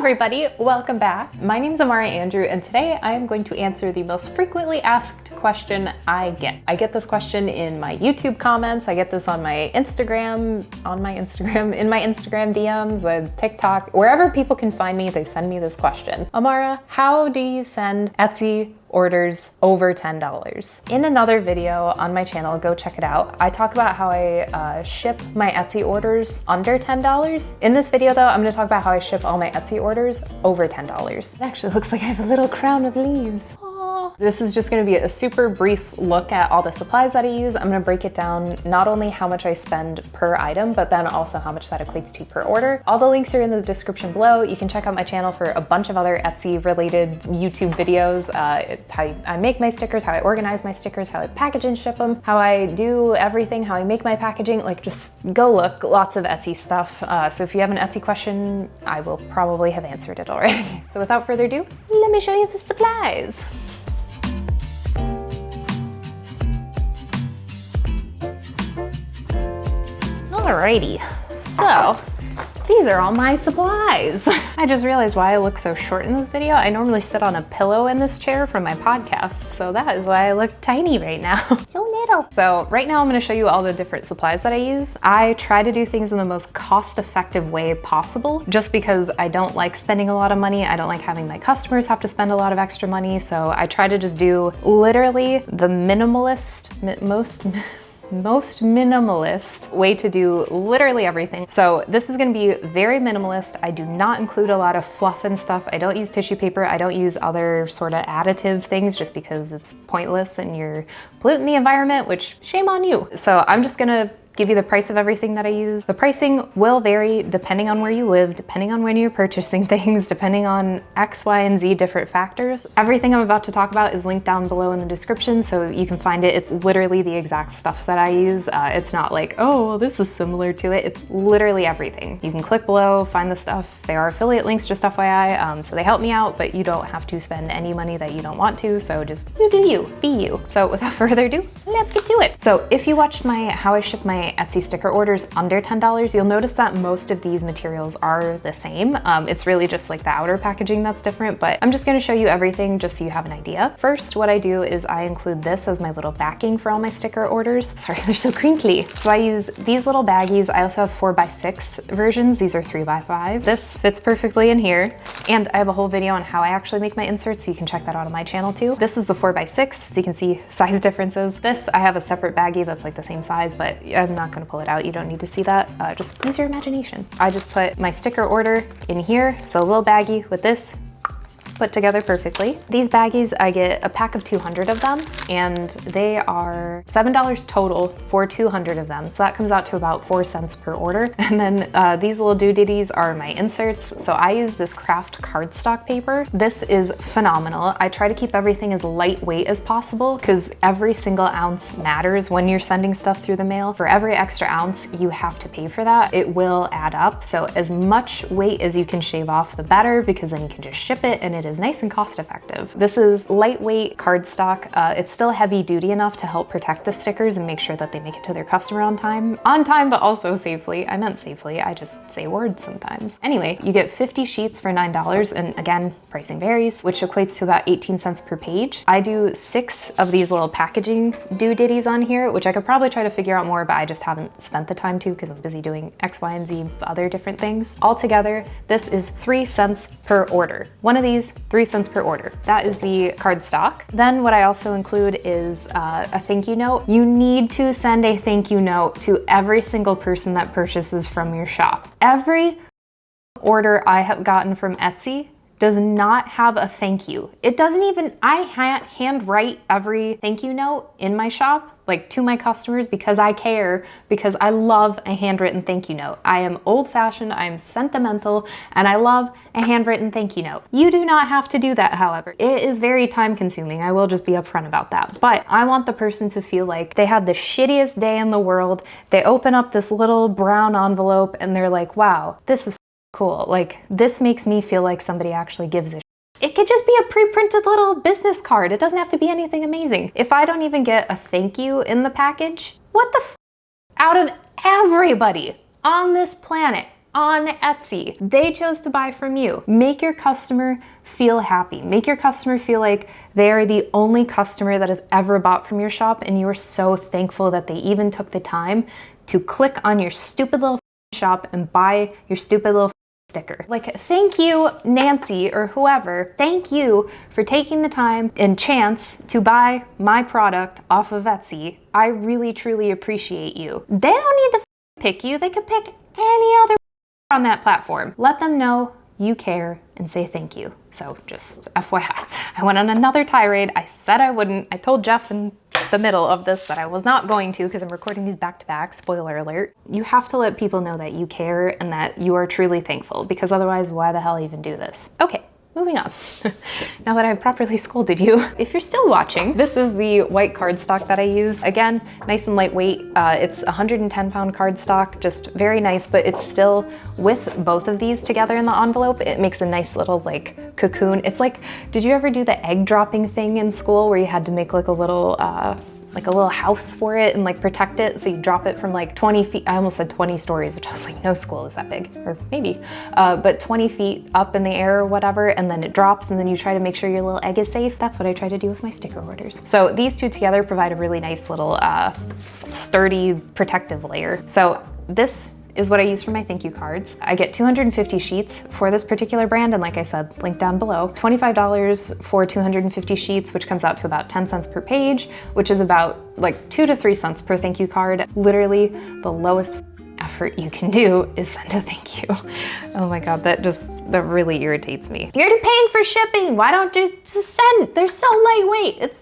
everybody, welcome back. My name is Amara Andrew, and today I am going to answer the most frequently asked question I get. I get this question in my YouTube comments, I get this on my Instagram, in my Instagram DMs, TikTok, wherever people can find me, they send me this question. Amara, how do you send Etsy orders over $10? In another video on my channel, go check it out, I talk about how I ship my Etsy orders under $10. In this video though, I'm gonna talk about how I ship all my Etsy orders over $10. It actually looks like I have a little crown of leaves. This is just gonna be a super brief look at all the supplies that I use. I'm gonna break it down, not only how much I spend per item, but then also how much that equates to per order. All the links are in the description below. You can check out my channel for a bunch of other Etsy related YouTube videos. How I make my stickers, how I organize my stickers, how I package and ship them, how I do everything, how I make my packaging. Like, just go look, lots of Etsy stuff. So if you have an Etsy question, I will probably have answered it already. So without further ado, let me show you the supplies. Alrighty, so these are all my supplies. I just realized why I look so short in this video. I normally sit on a pillow in this chair for my podcast, so that is why I look tiny right now. So little. So right now I'm gonna show you all the different supplies that I use. I try to do things in the most cost-effective way possible, just because I don't like spending a lot of money. I don't like having my customers have to spend a lot of extra money, so I try to just do literally the most minimalist way to do literally everything. So this is gonna be very minimalist. I do not include a lot of fluff and stuff. I don't use tissue paper. I don't use other sort of additive things just because it's pointless and you're polluting the environment, which shame on you. So I'm just gonna give you the price of everything that I use. The pricing will vary depending on where you live, depending on when you're purchasing things, depending on X, Y, and Z different factors. Everything I'm about to talk about is linked down below in the description, so you can find it. It's literally the exact stuff that I use. It's not like, oh, well, this is similar to it. It's literally everything. You can click below, find the stuff. They are affiliate links, just FYI, so they help me out, but you don't have to spend any money that you don't want to, so just you do you, be you. So without further ado, let's get to it. So if you watched my how I ship my Etsy sticker orders under $10, you'll notice that most of these materials are the same. It's really just like the outer packaging that's different, but I'm just gonna show you everything just so you have an idea. First, what I do is I include this as my little backing for all my sticker orders. Sorry, they're so crinkly. So I use these little baggies. I also have 4x6 versions. These are 3x5. This fits perfectly in here. And I have a whole video on how I actually make my inserts, so you can check that out on my channel too. This is the 4x6, so you can see size differences. This, I have a separate baggie that's like the same size, but I'm not gonna pull it out. You don't need to see that. Just use your imagination. I just put my sticker order in here. So a little baggie with this put together perfectly. These baggies, I get a pack of 200 of them, and they are $7 total for 200 of them. So that comes out to about 4 cents per order. And then these little doodaddies are my inserts. So I use this craft cardstock paper. This is phenomenal. I try to keep everything as lightweight as possible because every single ounce matters when you're sending stuff through the mail. For every extra ounce, you have to pay for that. It will add up. So as much weight as you can shave off, the better, because then you can just ship it and it is nice and cost effective. This is lightweight cardstock. It's still heavy duty enough to help protect the stickers and make sure that they make it to their customer on time, but also safely. I meant safely, I just say words sometimes. Anyway, you get 50 sheets for $9, and again, pricing varies, which equates to about 18 cents per page. I do 6 of these little packaging doodaddies on here, which I could probably try to figure out more, but I just haven't spent the time to because I'm busy doing X, Y, and Z other different things. Altogether, this is 3 cents per order. One of these, 3 cents per order. That is the cardstock. Then what I also include is a thank you note. You need to send a thank you note to every single person that purchases from your shop. Every order I have gotten from Etsy does not have a thank you. It doesn't even, I handwrite every thank you note in my shop, like to my customers, because I care, because I love a handwritten thank you note. I am old-fashioned, I am sentimental, and I love a handwritten thank you note. You do not have to do that, however. It is very time-consuming, I will just be upfront about that. But I want the person to feel like they had the shittiest day in the world, they open up this little brown envelope, and they're like, wow, this is cool. Like, this makes me feel like somebody actually gives a shit. It could just be a pre-printed little business card. It doesn't have to be anything amazing. If I don't even get a thank you in the package, what the f? Out of everybody on this planet, on Etsy. They chose to buy from you. Make your customer feel happy. Make your customer feel like they are the only customer that has ever bought from your shop, and you are so thankful that they even took the time to click on your stupid little shop and buy your stupid little sticker. Like, thank you, Nancy or whoever. Thank you for taking the time and chance to buy my product off of Etsy. I really, truly appreciate you. They don't need to pick you. They could pick any other on that platform. Let them know you care and say thank you. So just FYI, I went on another tirade. I said I wouldn't. I told Jeff in the middle of this that I was not going to because I'm recording these back to back, spoiler alert. You have to let people know that you care and that you are truly thankful, because otherwise why the hell even do this? Okay. Moving on. Now that I've properly scolded you, if you're still watching, this is the white cardstock that I use. Again, nice and lightweight. It's 110-pound cardstock, just very nice, but it's still, with both of these together in the envelope, it makes a nice little like cocoon. It's like, did you ever do the egg dropping thing in school where you had to make like a little house for it and like protect it? So you drop it from like 20 feet, I almost said 20 stories, which I was like, no school is that big, or maybe, but 20 feet up in the air or whatever, and then it drops, and then you try to make sure your little egg is safe. That's what I try to do with my sticker orders. So these two together provide a really nice little sturdy protective layer. So this is what I use for my thank you cards. I get 250 sheets for this particular brand, and like I said, link down below. $25 for 250 sheets, which comes out to about 10 cents per page, which is about like 2 to 3 cents per thank you card. Literally the lowest effort you can do is send a thank you. Oh my God, that really irritates me. You're paying for shipping. Why don't you just send? They're so lightweight. It's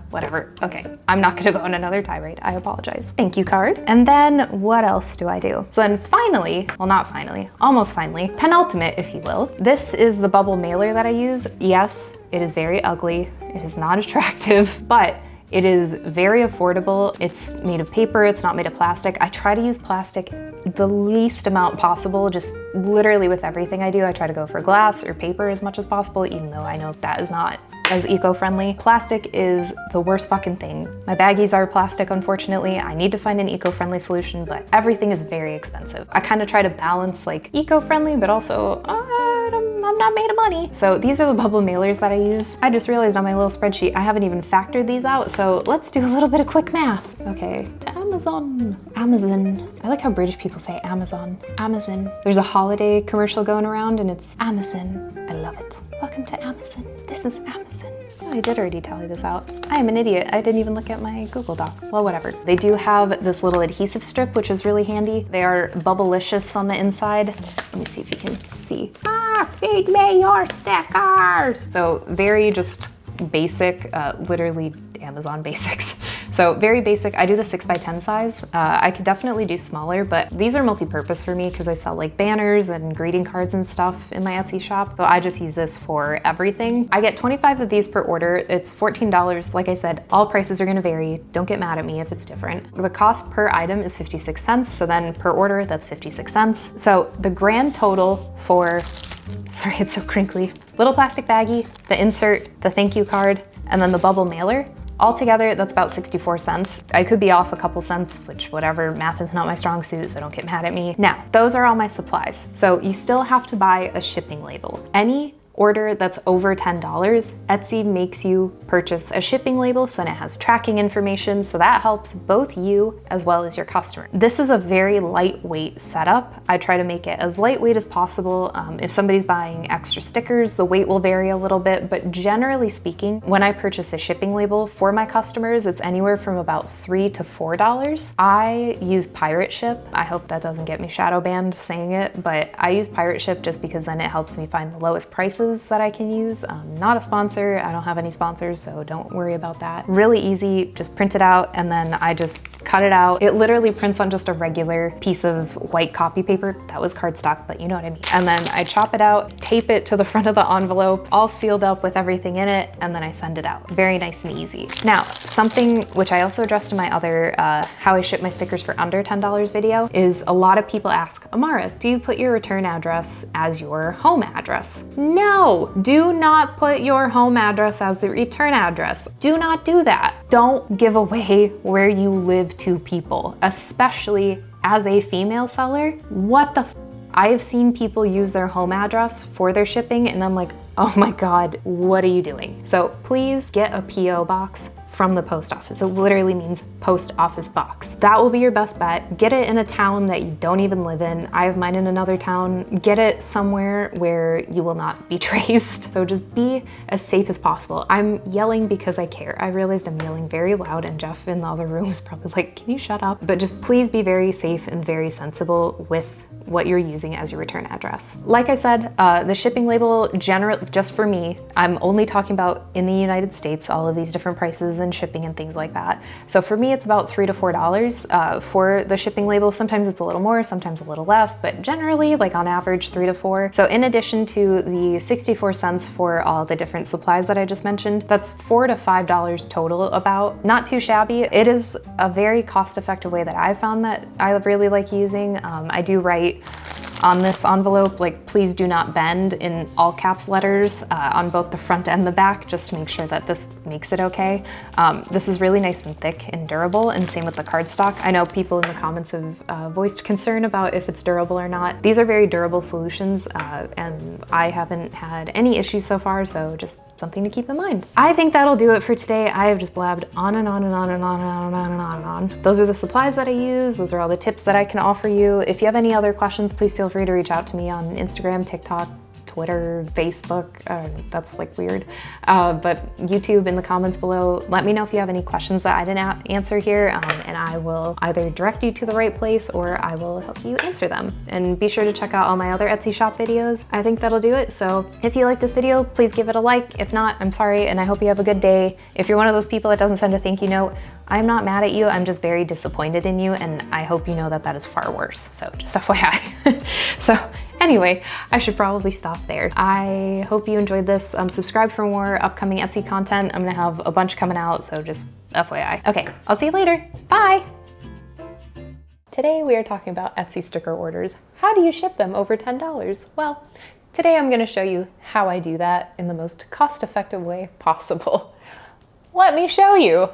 whatever. Okay, I'm not gonna go on another tirade. I apologize. Thank you card. And then what else do I do? So then finally, well, not finally, almost finally, penultimate, if you will. This is the bubble mailer that I use. Yes, it is very ugly. It is not attractive, but it is very affordable. It's made of paper, it's not made of plastic. I try to use plastic the least amount possible, just literally with everything I do. I try to go for glass or paper as much as possible, even though I know that is not as eco-friendly. Plastic is the worst fucking thing. My baggies are plastic, unfortunately. I need to find an eco-friendly solution, but everything is very expensive. I kind of try to balance like eco-friendly, but also I'm not made of money. So these are the bubble mailers that I use. I just realized on my little spreadsheet, I haven't even factored these out. So let's do a little bit of quick math. Okay, to Amazon. Amazon. I like how British people say Amazon. Amazon. There's a holiday commercial going around and it's Amazon. I love it. Welcome to Amazon. This is Amazon. Oh, I did already tally this out. I am an idiot. I didn't even look at my Google Doc. Well, whatever. They do have this little adhesive strip, which is really handy. They are Bubblicious on the inside. Let me see if you can see. Feed me your stickers. So very just basic, literally Amazon basics. So very basic. I do the 6x10 size. I could definitely do smaller, but these are multi-purpose for me because I sell like banners and greeting cards and stuff in my Etsy shop. So I just use this for everything. I get 25 of these per order. It's $14. Like I said, all prices are gonna vary. Don't get mad at me if it's different. The cost per item is 56 cents. So then per order, that's 56 cents. So the grand total for, sorry, it's so crinkly, little plastic baggie, the insert, the thank you card, and then the bubble mailer, altogether, that's about 64 cents. I could be off a couple cents, which whatever, math is not my strong suit, so don't get mad at me. Now, those are all my supplies. So you still have to buy a shipping label. Any order that's over $10, Etsy makes you purchase a shipping label so then it has tracking information, so that helps both you as well as your customer. This is a very lightweight setup. I try to make it as lightweight as possible. If somebody's buying extra stickers, the weight will vary a little bit, but generally speaking, when I purchase a shipping label for my customers, it's anywhere from about $3 to $4. I use Pirate Ship. I hope that doesn't get me shadow banned saying it, but I use Pirate Ship just because then it helps me find the lowest prices that I can use. Not a sponsor, I don't have any sponsors, so don't worry about that. Really easy, just print it out and then I just cut it out. It literally prints on just a regular piece of white copy paper. That was cardstock, but you know what I mean. And then I chop it out, tape it to the front of the envelope, all sealed up with everything in it, and then I send it out. Very nice and easy. Now, something which I also addressed in my other how I ship my stickers for under $10 video is a lot of people ask, Amara, do you put your return address as your home address? No, do not put your home address as the return address. Do not do that. Don't give away where you live to people, especially as a female seller. What the f I have seen people use their home address for their shipping, and I'm like, oh my God, what are you doing? So please get a PO box from the post office. It literally means post office box. That will be your best bet. Get it in a town that you don't even live in. I have mine in another town. Get it somewhere where you will not be traced. So just be as safe as possible. I'm yelling because I care. I realized I'm yelling very loud, and Jeff in the other room is probably like, can you shut up? But just please be very safe and very sensible with what you're using as your return address. Like I said, the shipping label, just for me, I'm only talking about in the United States, all of these different prices and shipping and things like that. So for me, it's about $3 to $4 for the shipping label. Sometimes it's a little more, sometimes a little less, but generally, like on average, 3 to 4. So in addition to the 64 cents for all the different supplies that I just mentioned, that's $4 to $5 total about. Not too shabby. It is a very cost-effective way that I've found that I really like using. I do write on this envelope, like, please do not bend in all caps letters on both the front and the back, just to make sure that this makes it okay. This is really nice and thick and durable, and same with the cardstock. I know people in the comments have voiced concern about if it's durable or not. These are very durable solutions, and I haven't had any issues so far, so just something to keep in mind. I think that'll do it for today. I have just blabbed on and on and on and on and on and on and on and on. Those are the supplies that I use. Those are all the tips that I can offer you. If you have any other questions, please feel free to reach out to me on Instagram, TikTok, Twitter, Facebook, that's like weird, but YouTube in the comments below. Let me know if you have any questions that I didn't answer here, and I will either direct you to the right place or I will help you answer them. And be sure to check out all my other Etsy shop videos. I think that'll do it. So if you like this video, please give it a like. If not, I'm sorry, and I hope you have a good day. If you're one of those people that doesn't send a thank you note, I'm not mad at you, I'm just very disappointed in you, and I hope you know that that is far worse. So just FYI. So anyway, I should probably stop there. I hope you enjoyed this. Subscribe for more upcoming Etsy content. I'm gonna have a bunch coming out, so just FYI. Okay, I'll see you later. Bye. Today we are talking about Etsy sticker orders. How do you ship them over $10? Well, today I'm gonna show you how I do that in the most cost-effective way possible. Let me show you.